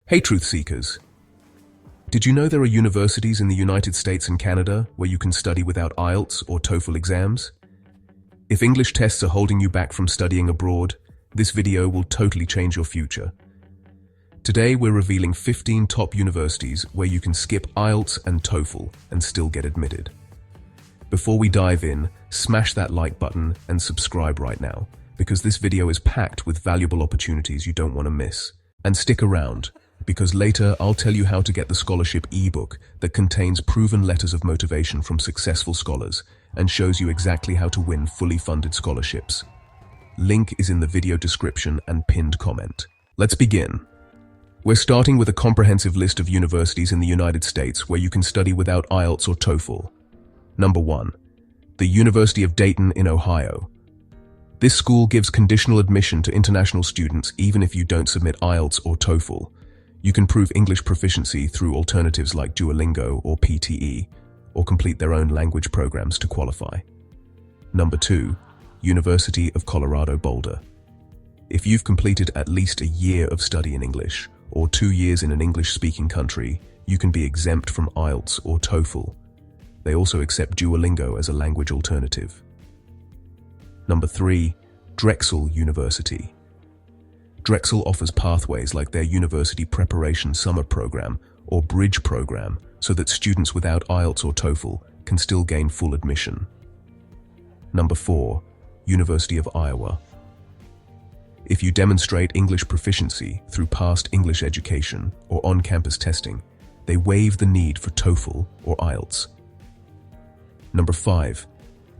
Hey, truth seekers. Did you know there are universities in the United States and Canada where you can study without IELTS or TOEFL exams? If English tests are holding you back from studying abroad, this video will totally change your future. Today, we're revealing 15 top universities where you can skip IELTS and TOEFL and still get admitted. Before we dive in, smash that like button and subscribe right now, because this video is packed with valuable opportunities you don't want to miss. And stick around, because later I'll tell you how to get the scholarship ebook that contains proven letters of motivation from successful scholars and shows you exactly how to win fully funded scholarships. Link is in the video description and pinned comment. Let's begin. We're starting with a comprehensive list of universities in the United States where you can study without IELTS or TOEFL. Number 1. The University of Dayton in Ohio. This school gives conditional admission to international students even if you don't submit IELTS or TOEFL. You can prove English proficiency through alternatives like Duolingo or PTE, or complete their own language programs to qualify. Number 2. University of Colorado Boulder. If you've completed at least a year of study in English, or 2 years in an English-speaking country, you can be exempt from IELTS or TOEFL. They also accept Duolingo as a language alternative. Number 3. Drexel University. Drexel offers pathways like their University Preparation Summer Program or Bridge Program so that students without IELTS or TOEFL can still gain full admission. Number 4. University of Iowa. If you demonstrate English proficiency through past English education or on-campus testing, they waive the need for TOEFL or IELTS. Number 5.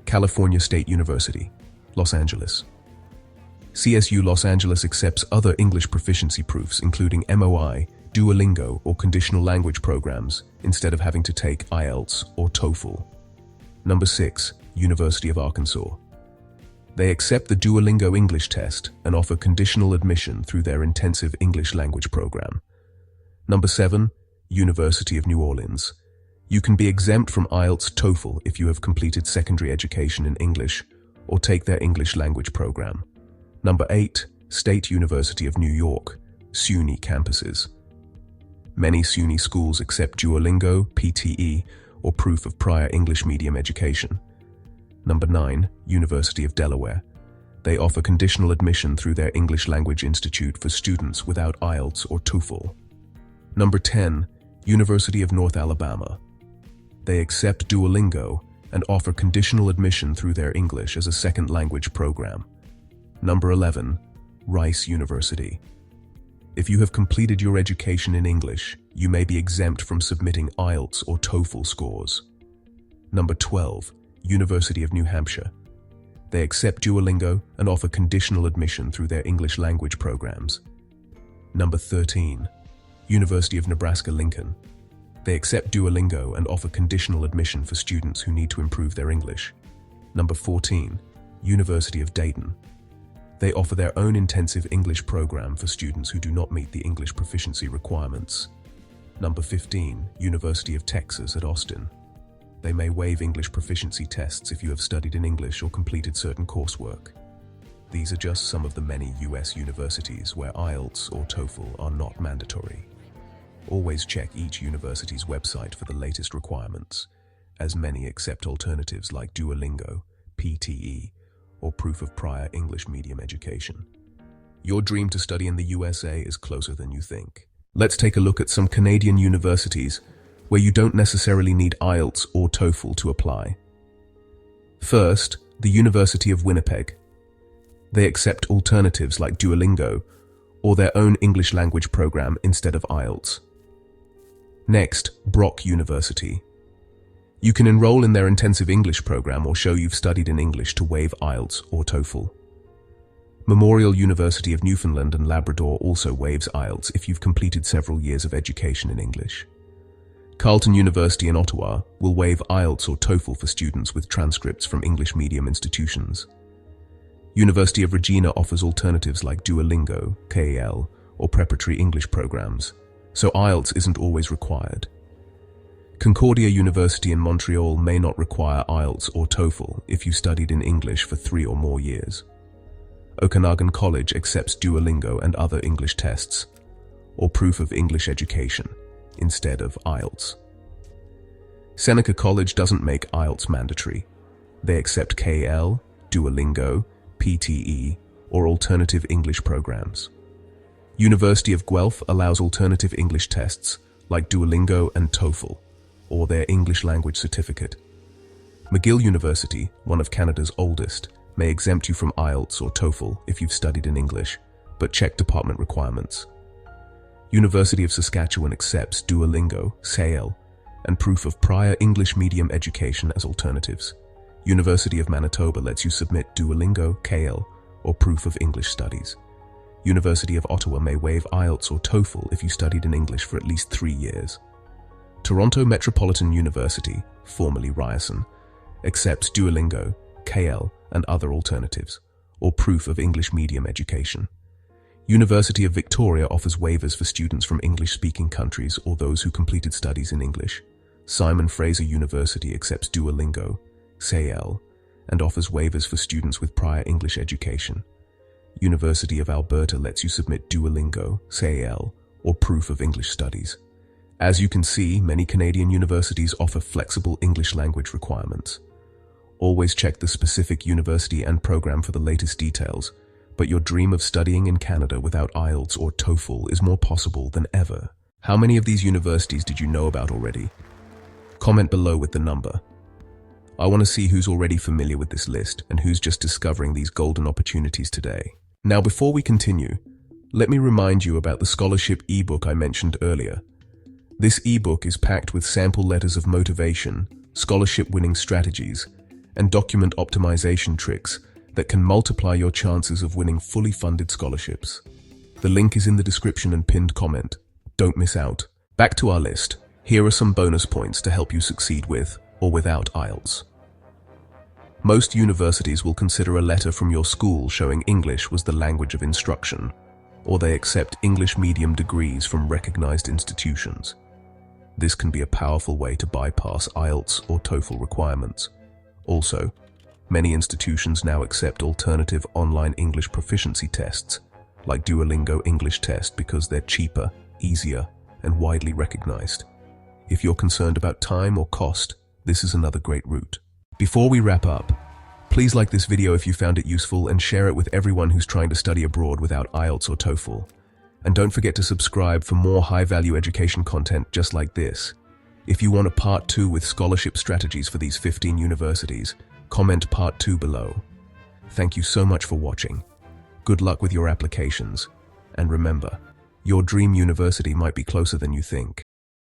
California State University, Los Angeles. CSU Los Angeles accepts other English proficiency proofs including MOI, Duolingo, or conditional language programs instead of having to take IELTS or TOEFL. Number 6. University of Arkansas. They accept the Duolingo English Test and offer conditional admission through their intensive English language program. Number 7. University of New Orleans. You can be exempt from IELTS TOEFL if you have completed secondary education in English or take their English language program. Number 8. State University of New York, SUNY campuses. Many SUNY schools accept Duolingo, PTE, or proof of prior English medium education. Number 9. University of Delaware. They offer conditional admission through their English Language Institute for students without IELTS or TOEFL. Number 10. University of North Alabama. They accept Duolingo and offer conditional admission through their English as a second language program. Number 11. Rice University. If you have completed your education in English, you may be exempt from submitting IELTS or TOEFL scores. Number 12. University of New Hampshire. They accept Duolingo and offer conditional admission through their English language programs. Number 13. University of Nebraska-Lincoln. They accept Duolingo and offer conditional admission for students who need to improve their English. Number 14. University of Dayton. They offer their own intensive English program for students who do not meet the English proficiency requirements. Number 15. University of Texas at Austin. They may waive English proficiency tests if you have studied in English or completed certain coursework. These are just some of the many US universities where IELTS or TOEFL are not mandatory. Always check each university's website for the latest requirements, as many accept alternatives like Duolingo, PTE, or proof of prior English medium education. Your dream to study in the USA is closer than you think. Let's take a look at some Canadian universities where you don't necessarily need IELTS or TOEFL to apply. First, the University of Winnipeg. They accept alternatives like Duolingo or their own English language program instead of IELTS. Next, Brock University. You can enroll in their intensive English program or show you've studied in English to waive IELTS or TOEFL. Memorial University of Newfoundland and Labrador also waives IELTS if you've completed several years of education in English. Carleton University in Ottawa will waive IELTS or TOEFL for students with transcripts from English medium institutions. University of Regina offers alternatives like Duolingo, KEL, or preparatory English programs, so IELTS isn't always required. Concordia University in Montreal may not require IELTS or TOEFL if you studied in English for 3 or more years. Okanagan College accepts Duolingo and other English tests. or proof of English education instead of IELTS. Seneca College doesn't make IELTS mandatory. They accept KL, Duolingo, PTE, or alternative English programs. University of Guelph allows alternative English tests like Duolingo and TOEFL, or their English language certificate. McGill University, one of Canada's oldest, may exempt you from IELTS or TOEFL if you've studied in English, but check department requirements. University of Saskatchewan accepts Duolingo, SAIL, and proof of prior English medium education as alternatives. University of Manitoba lets you submit Duolingo, KL, or proof of English studies. University of Ottawa may waive IELTS or TOEFL if you studied in English for at least 3 years. Toronto Metropolitan University, formerly Ryerson, accepts Duolingo, KL, and other alternatives, or proof of English medium education. University of Victoria offers waivers for students from English-speaking countries or those who completed studies in English. Simon Fraser University accepts Duolingo, SAIL, and offers waivers for students with prior English education. University of Alberta lets you submit Duolingo, SAIL, or proof of English studies. As you can see, many Canadian universities offer flexible English language requirements. Always check the specific university and program for the latest details, but your dream of studying in Canada without IELTS or TOEFL is more possible than ever. How many of these universities did you know about already? Comment below with the number. I want to see who's already familiar with this list and who's just discovering these golden opportunities today. Now, before we continue, let me remind you about the scholarship ebook I mentioned earlier. This ebook is packed with sample letters of motivation, scholarship-winning strategies, and document optimization tricks that can multiply your chances of winning fully funded scholarships. The link is in the description and pinned comment. Don't miss out. Back to our list. Here are some bonus points to help you succeed with or without IELTS. Most universities will consider a letter from your school showing English was the language of instruction, or they accept English medium degrees from recognized institutions. This can be a powerful way to bypass IELTS or TOEFL requirements. Also, many institutions now accept alternative online English proficiency tests, like Duolingo English Test, because they're cheaper, easier, and widely recognized. If you're concerned about time or cost, this is another great route. Before we wrap up, please like this video if you found it useful and share it with everyone who's trying to study abroad without IELTS or TOEFL. And don't forget to subscribe for more high-value education content just like this. If you want a part 2 with scholarship strategies for these 15 universities, comment part 2 below. Thank you so much for watching. Good luck with your applications. And remember, your dream university might be closer than you think.